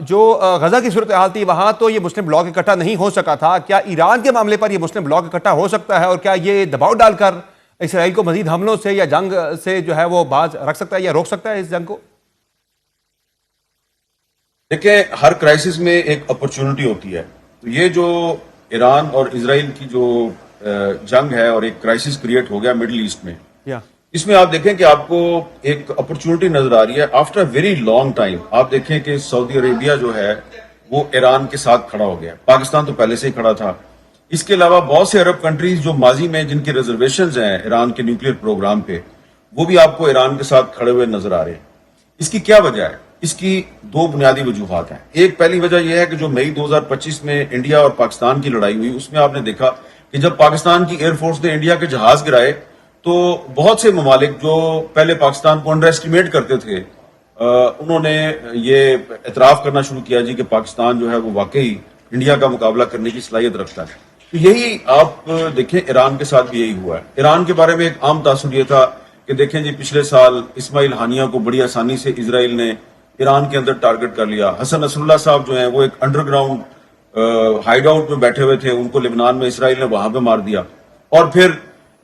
جو غزہ کی صورتحال تھی وہاں تو یہ مسلم بلاک اکٹھا نہیں ہو سکا تھا، کیا ایران کے معاملے پر یہ مسلم بلاک اکٹھا ہو سکتا ہے اور کیا یہ دباؤ ڈال کر اسرائیل کو مزید حملوں سے یا جنگ سے جو ہے وہ باز رکھ سکتا ہے یا روک سکتا ہے اس جنگ کو؟ دیکھیں، ہر کرائسس میں ایک اپرچونٹی ہوتی ہے. تو یہ جو ایران اور اسرائیل کی جو جنگ ہے اور ایک کرائسس کریٹ ہو گیا مڈل ایسٹ میں، اس میں آپ دیکھیں کہ آپ کو ایک اپرچونٹی نظر آ رہی ہے آفٹر ویری لانگ ٹائم. آپ دیکھیں کہ سعودی عربیہ جو ہے وہ ایران کے ساتھ کھڑا ہو گیا. پاکستان تو پہلے سے ہی کھڑا تھا. اس کے علاوہ بہت سے عرب کنٹریز جو ماضی میں جن کی ریزرویشنز ہیں ایران کے نیوکلیر پروگرام پہ، وہ بھی آپ کو ایران کے ساتھ کھڑے ہوئے نظر آ رہے ہیں. اس کی کیا وجہ ہے؟ اس کی دو بنیادی وجوہات ہیں. ایک پہلی وجہ یہ ہے کہ جو مئی 2025 میں انڈیا اور پاکستان کی لڑائی ہوئی، اس میں آپ نے دیکھا کہ جب پاکستان کی ایئر فورس نے انڈیا کے جہاز گرائے تو بہت سے ممالک جو پہلے پاکستان کو انڈر ایسٹیمیٹ کرتے تھے، انہوں نے یہ اعتراف کرنا شروع کیا جی کہ پاکستان جو ہے وہ واقعی انڈیا کا مقابلہ کرنے کی صلاحیت رکھتا ہے. تو یہی آپ دیکھیں ایران کے ساتھ بھی یہی ہوا ہے. ایران کے بارے میں ایک عام تاثر یہ تھا کہ دیکھیں جی پچھلے سال اسماعیل ہانیہ کو بڑی آسانی سے اسرائیل نے ایران کے اندر ٹارگٹ کر لیا. حسن نصر اللہ صاحب جو ہیں وہ ایک انڈر گراؤنڈ ہائیڈ آؤٹ میں بیٹھے ہوئے تھے، ان کو لبنان میں اسرائیل نے وہاں پہ مار دیا. اور پھر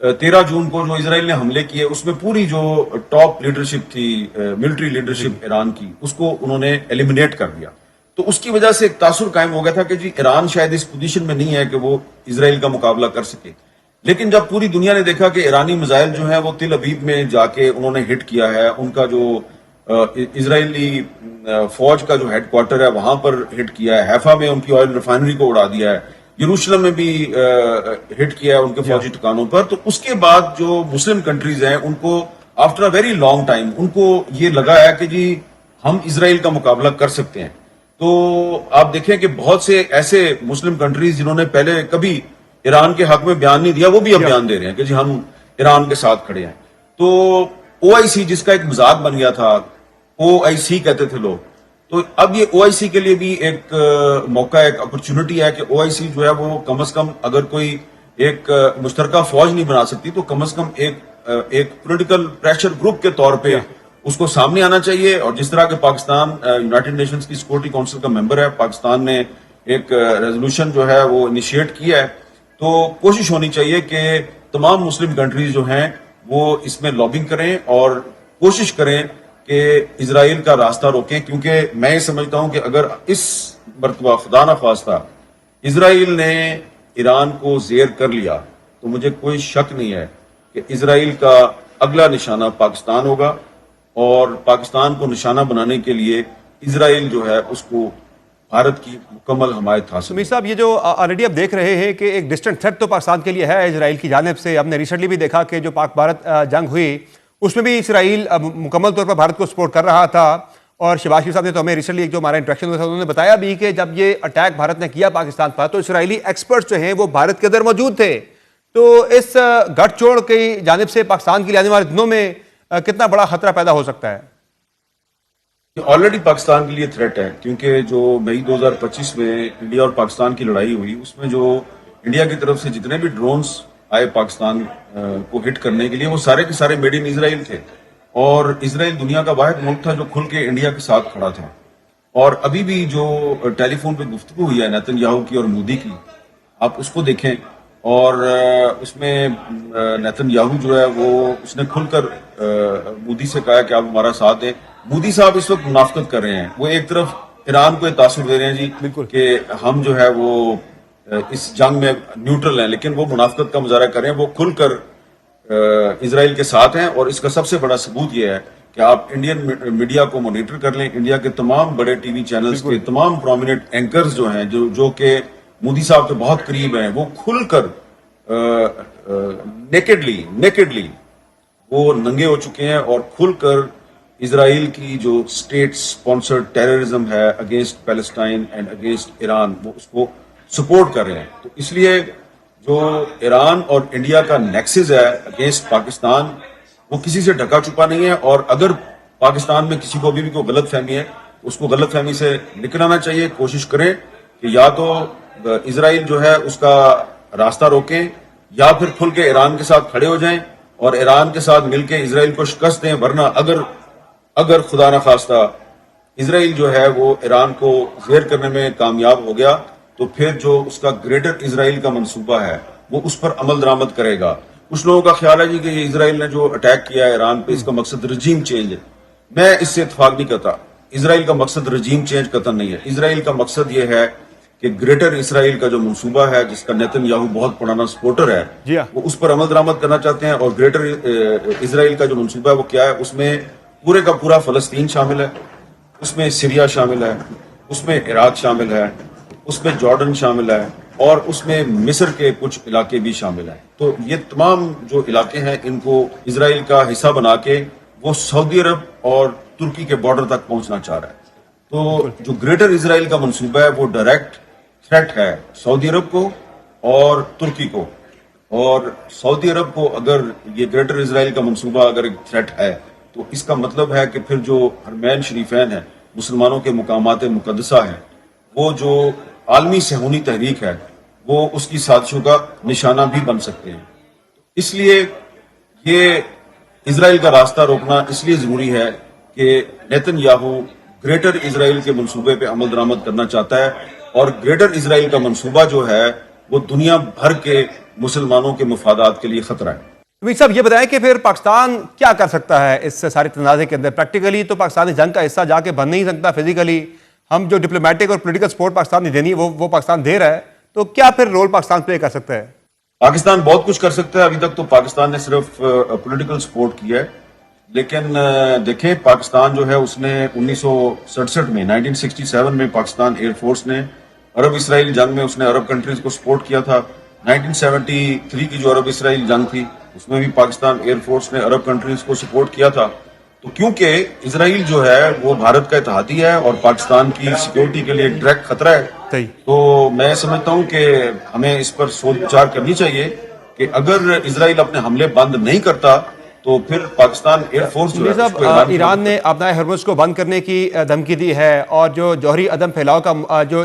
13 جون کو جو اسرائیل نے حملے کیے اس میں پوری جو ٹاپ لیڈرشپ تھی ملٹری لیڈرشپ ایران کی، اس کو انہوں نے ایلیمینیٹ کر دیا. تو اس کی وجہ سے ایک تاثر قائم ہو گیا تھا کہ جی ایران شاید اس پوزیشن میں نہیں ہے کہ وہ اسرائیل کا مقابلہ کر سکے. لیکن جب پوری دنیا نے دیکھا کہ ایرانی میزائل جو ہیں وہ تل ابیب میں جا کے انہوں نے ہٹ کیا ہے، ان کا جو اسرائیلی فوج کا جو ہیڈ کوارٹر ہے وہاں پر ہٹ کیا ہے، حیفا میں ان کی آئل ریفائنری کو اڑا دیا ہے، یروشلم میں بھی ہٹ کیا ہے ان کے فوجی ٹھکانوں پر. تو اس کے بعد جو مسلم کنٹریز ہیں ان کو آفٹر ویری لانگ ٹائم ان کو یہ لگا ہے کہ جی ہم اسرائیل کا مقابلہ کر سکتے ہیں. تو آپ دیکھیں کہ بہت سے ایسے مسلم کنٹریز جنہوں نے پہلے کبھی ایران کے حق میں بیان نہیں دیا، وہ بھی اب بیان دے رہے ہیں کہ جی ہم ایران کے ساتھ کھڑے ہیں. تو او آئی سی جس کا ایک مذاق بن گیا تھا، او آئی سی کہتے تھے لوگ، تو اب یہ او آئی سی کے لیے بھی ایک موقع، ایک اپرچونٹی ہے کہ او آئی سی جو ہے وہ کم از کم اگر کوئی ایک مشترکہ فوج نہیں بنا سکتی تو کم از کم ایک پولیٹیکل پریشر گروپ کے طور پہ اس کو سامنے آنا چاہیے. اور جس طرح کہ پاکستان یونائٹڈ نیشنز کی سیکورٹی کونسل کا ممبر ہے، پاکستان نے ایک ریزولوشن جو ہے وہ انیشیٹ کیا ہے، تو کوشش ہونی چاہیے کہ تمام مسلم کنٹریز جو ہیں وہ اس میں لابنگ کریں اور کوشش کریں کہ اسرائیل کا راستہ روکیں. کیونکہ میں یہ سمجھتا ہوں کہ اگر اس مرتبہ خدا نخواستہ اسرائیل نے ایران کو زیر کر لیا تو مجھے کوئی شک نہیں ہے کہ اسرائیل کا اگلا نشانہ پاکستان ہوگا، اور پاکستان کو نشانہ بنانے کے لیے اسرائیل جو ہے اس کو بھارت کی مکمل حمایت حاصل. سمیر صاحب، یہ جو آلریڈی اب دیکھ رہے ہیں کہ ایک ڈسٹنٹ تھریٹ تو پاکستان کے لیے ہے اسرائیل کی جانب سے. ہم نے ریسنٹلی بھی دیکھا کہ جو پاک بھارت جنگ ہوئی اس میں بھی اسرائیل مکمل طور پر بھارت کو سپورٹ کر رہا تھا. اور شہباز شریف صاحب نے تو ہمیں ریسنٹلی جو ہمارا انٹریکشن ہوا تھا انہوں نے بتایا بھی کہ جب یہ اٹیک بھارت نے کیا پاکستان پر تو اسرائیلی ایکسپرٹس جو ہیں وہ بھارت کے اندر موجود تھے. تو اس گٹھ چوڑ کی جانب سے پاکستان کے لیے آنے والے دنوں میں کتنا بڑا خطرہ پیدا ہو سکتا ہے؟ آلریڈی پاکستان کے لیے تھریٹ ہے، کیونکہ جو مئی 2025 میں انڈیا اور پاکستان کی لڑائی ہوئی اس میں جو انڈیا کی طرف سے جتنے بھی ڈرونز آئے پاکستان کو ہٹ کرنے کے لیے وہ سارے کے سارے میڈ ان اسرائیل تھے. اور اسرائیل دنیا کا واحد ملک تھا جو کھل کے انڈیا کے ساتھ کھڑا تھا. اور ابھی بھی جو ٹیلی فون پہ گفتگو ہوئی ہے نیتن یاہو کی اور مودی کی، آپ اس کو دیکھیں، اور اس میں نیتن یاہو جو ہے وہ اس نے کھل کر مودی سے کہا کہ آپ ہمارا ساتھ دیں. مودی صاحب اس وقت منافقت کر رہے ہیں، وہ ایک طرف ایران کو تاثر دے رہے ہیں جی کہ ہم جو ہے وہ اس جنگ میں نیوٹرل ہیں، لیکن وہ منافقت کا مظاہرہ کر رہے ہیں. وہ کھل کر اسرائیل کے ساتھ ہیں. اور اس کا سب سے بڑا ثبوت یہ ہے کہ آپ انڈین میڈیا کو مانیٹر کر لیں. انڈیا کے تمام بڑے ٹی وی چینلز کے تمام پرومیننٹ اینکرز جو ہیں جو کہ مودی صاحب کے بہت قریب ہیں، وہ کھل کر نیکڈلی وہ ننگے ہو چکے ہیں اور کھل کر اسرائیل کی جو اسٹیٹ سپانسرڈ ٹیررزم ہے against Palestine and against Iran, وہ اس کو سپورٹ کر رہے ہیں. تو اس لیے جو ایران اور انڈیا کا نیکسس ہے اگینسٹ پاکستان، وہ کسی سے ڈھکا چھپا نہیں ہے. اور اگر پاکستان میں کسی کو بھی کوئی غلط فہمی ہے، اس کو غلط فہمی سے نکل آنا چاہیے. کوشش کریں کہ یا تو اسرائیل جو ہے اس کا راستہ روکیں یا پھر کھل کے ایران کے ساتھ کھڑے ہو جائیں اور ایران کے ساتھ مل کے اسرائیل کو شکست دیں. ورنہ اگر خدا نخواستہ اسرائیل جو ہے وہ ایران کو زیر کرنے میں کامیاب ہو گیا تو پھر جو اس کا گریٹر اسرائیل کا منصوبہ ہے وہ اس پر عمل درآمد کرے گا. کچھ لوگوں کا خیال ہے جی کہ یہ اسرائیل نے جو اٹیک کیا ہے ایران پہ اس کا مقصد رجیم چینج ہے. میں اس سے اتفاق نہیں کرتا. اسرائیل کا مقصد رجیم چینج قطعا نہیں ہے. اسرائیل کا مقصد یہ ہے کہ گریٹر اسرائیل کا جو منصوبہ ہے جس کا نیتن یاہو بہت پرانا سپورٹر ہے جی ہاں. وہ اس پر عمل درآمد کرنا چاہتے ہیں. اور گریٹر اسرائیل کا جو منصوبہ ہے وہ کیا ہے؟ اس میں پورے کا پورا فلسطین شامل ہے, اس میں سیریا شامل ہے, اس میں عراق شامل ہے, اس میں جارڈن شامل ہے اور اس میں مصر کے کچھ علاقے بھی شامل ہیں. تو یہ تمام جو علاقے ہیں ان کو اسرائیل کا حصہ بنا کے وہ سعودی عرب اور ترکی کے بارڈر تک پہنچنا چاہ رہا ہے. تو جو گریٹر اسرائیل کا منصوبہ ہے وہ ڈائریکٹ تھریٹ ہے سعودی عرب کو اور ترکی کو. اور سعودی عرب کو اگر یہ گریٹر اسرائیل کا منصوبہ اگر ایک تھریٹ ہے تو اس کا مطلب ہے کہ پھر جو حرمین شریفین ہیں, مسلمانوں کے مقامات مقدسہ ہیں, وہ جو عالمی صہیونی تحریک ہے وہ اس کی سازشوں کا نشانہ بھی بن سکتے ہیں. اس لیے یہ اسرائیل کا راستہ روکنا اس لیے ضروری ہے کہ نیتن یاہو گریٹر اسرائیل کے منصوبے پہ عمل درآمد کرنا چاہتا ہے اور گریٹر اسرائیل کا منصوبہ جو ہے وہ دنیا بھر کے مسلمانوں کے مفادات کے لیے خطرہ ہے. امیر صاحب یہ بتائیں کہ پھر پاکستان کیا کر سکتا ہے اس سارے تنازع کے اندر؟ پریکٹیکلی تو پاکستانی جنگ کا حصہ جا کے بن نہیں سکتا, فزیکلی ہم جو ڈپلومیٹک اور پولیٹیکل سپورٹ پاکستان نے دینی ہے وہ پاکستان دے رہا ہے, تو کیا پھر رول پاکستان پلے کر سکتا ہے؟ پاکستان بہت کچھ کر سکتا ہے. ابھی تک تو پاکستان نے صرف پولیٹیکل سپورٹ کیا ہے, لیکن دیکھیں پاکستان جو ہے اس نے 1967 میں 1967 میں پاکستان ایئر فورس نے عرب اسرائیل جنگ میں اس نے عرب کنٹریز کو سپورٹ کیا تھا. 1973 کی جو عرب اسرائیل جنگ تھی اس میں بھی پاکستان ایئر فورس نے عرب کنٹریز کو سپورٹ کیا تھا. تو کیونکہ اسرائیل جو ہے وہ بھارت کا اتحادی ہے اور پاکستان کی سیکیورٹی کے لیے ایک ڈائریکٹ خطرہ ہے, صحیح. تو میں سمجھتا ہوں کہ ہمیں اس پر سوچ بچار کرنی چاہیے کہ اگر اسرائیل اپنے حملے بند نہیں کرتا تو پھر پاکستان ایئر فورس جو ہے اس کو اعلان ایران نے آبنائے ہرمز کو بند کرنے کی دھمکی دی ہے اور جو جوہری عدم پھیلاؤ کا جو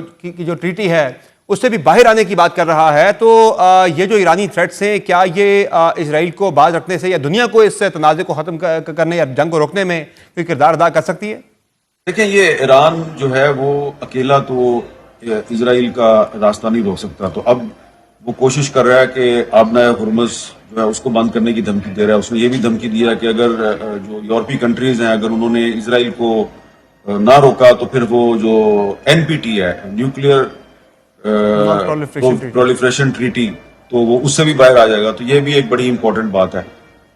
ٹریٹی ہے اس سے بھی باہر آنے کی بات کر رہا ہے. تو یہ جو ایرانی تھریٹس ہیں کیا یہ اسرائیل کو باز رکھنے سے یا دنیا کو اس تنازع کو ختم کرنے یا جنگ کو روکنے میں کوئی کردار ادا کر سکتی ہے؟ دیکھیں یہ ایران جو ہے وہ اکیلا تو اسرائیل کا راستہ نہیں روک سکتا. تو اب وہ کوشش کر رہا ہے کہ آبنائے ہرمز جو ہے اس کو بند کرنے کی دھمکی دے رہا ہے. اس نے یہ بھی دھمکی دیا کہ اگر جو یورپی کنٹریز ہیں اگر انہوں نے اسرائیل کو نہ روکا تو پھر وہ جو NPT ہے, نیوکلیئر پرولیفریشن ٹریٹی, تو وہ اس سے بھی باہر آ جائے گا. تو یہ بھی ایک بڑی امپورٹنٹ بات ہے.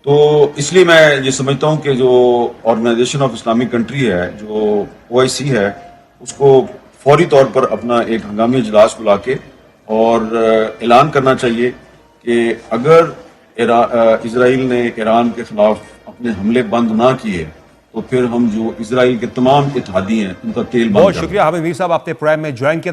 تو اس لیے میں یہ سمجھتا ہوں کہ جو آرگنائزیشن آف اسلامک کنٹری ہے جو OIC ہے اس کو فوری طور پر اپنا ایک ہنگامی اجلاس بلا کے اور اعلان کرنا چاہیے کہ اگر اسرائیل نے ایران کے خلاف اپنے حملے بند نہ کیے تو پھر ہم جو اسرائیل کے تمام اتحادی ہیں ان کا تیل بند بہت شکریہ حامد میر صاحب, آپ نے پروگرام میں جوائن کیا.